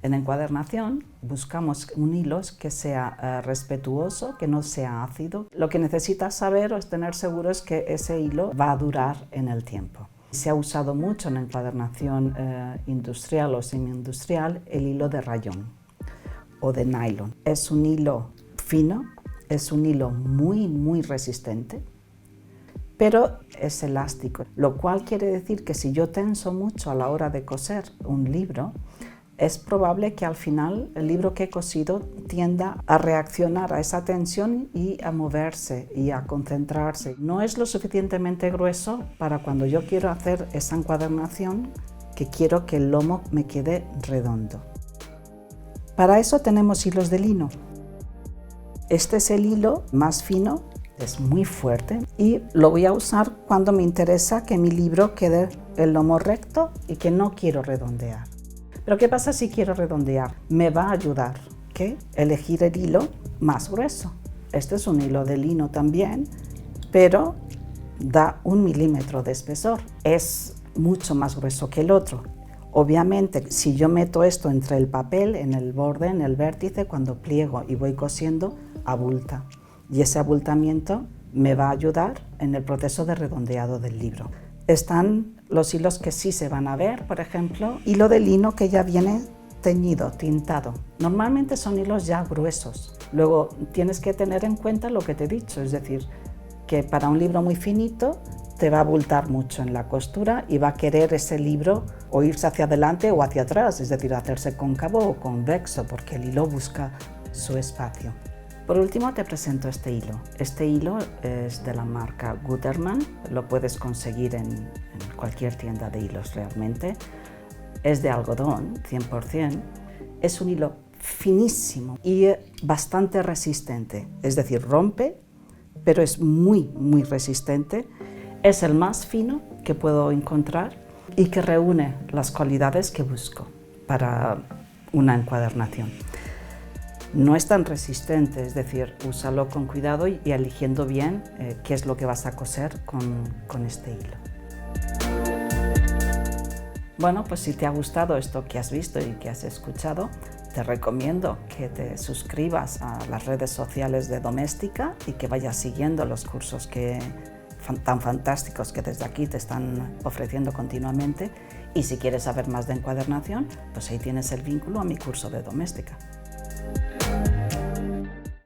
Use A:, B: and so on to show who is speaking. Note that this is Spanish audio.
A: En encuadernación buscamos un hilo que sea respetuoso, que no sea ácido. Lo que necesitas saber o tener seguro es que ese hilo va a durar en el tiempo. Se ha usado mucho en encuadernación industrial o semi-industrial el hilo de rayón o de nylon. Es un hilo fino, es un hilo muy resistente, pero es elástico, lo cual quiere decir que si yo tenso mucho a la hora de coser un libro, es probable que al final el libro que he cosido tienda a reaccionar a esa tensión y a moverse y a concentrarse. No es lo suficientemente grueso para cuando yo quiero hacer esa encuadernación, que quiero que el lomo me quede redondo. Para eso tenemos hilos de lino. Este es el hilo más fino, es muy fuerte y lo voy a usar cuando me interesa que mi libro quede el lomo recto y que no quiero redondear. Pero ¿qué pasa si quiero redondear? Me va a ayudar que elegir el hilo más grueso. Este es un hilo de lino también, pero da 1 milímetro de espesor. Es mucho más grueso que el otro. Obviamente, si yo meto esto entre el papel, en el borde, en el vértice, cuando pliego y voy cosiendo, abulta. Y ese abultamiento me va a ayudar en el proceso de redondeado del libro. Están los hilos que sí se van a ver, por ejemplo, hilo de lino que ya viene teñido, tintado. Normalmente son hilos ya gruesos. Luego tienes que tener en cuenta lo que te he dicho, es decir, que para un libro muy finito te va a abultar mucho en la costura y va a querer ese libro o irse hacia adelante o hacia atrás, es decir, hacerse cóncavo o convexo, porque el hilo busca su espacio. Por último te presento este hilo. Este hilo es de la marca Gutermann, lo puedes conseguir en cualquier tienda de hilos realmente. Es de algodón, 100%. Es un hilo finísimo y bastante resistente, es decir, rompe, pero es muy resistente. Es el más fino que puedo encontrar y que reúne las cualidades que busco para una encuadernación. No es tan resistente, es decir, úsalo con cuidado y eligiendo bien qué es lo que vas a coser con este hilo. Bueno, pues si te ha gustado esto que has visto y que has escuchado, te recomiendo que te suscribas a las redes sociales de Doméstica y que vayas siguiendo los cursos tan fantásticos que desde aquí te están ofreciendo continuamente. Y si quieres saber más de encuadernación, pues ahí tienes el vínculo a mi curso de Doméstica.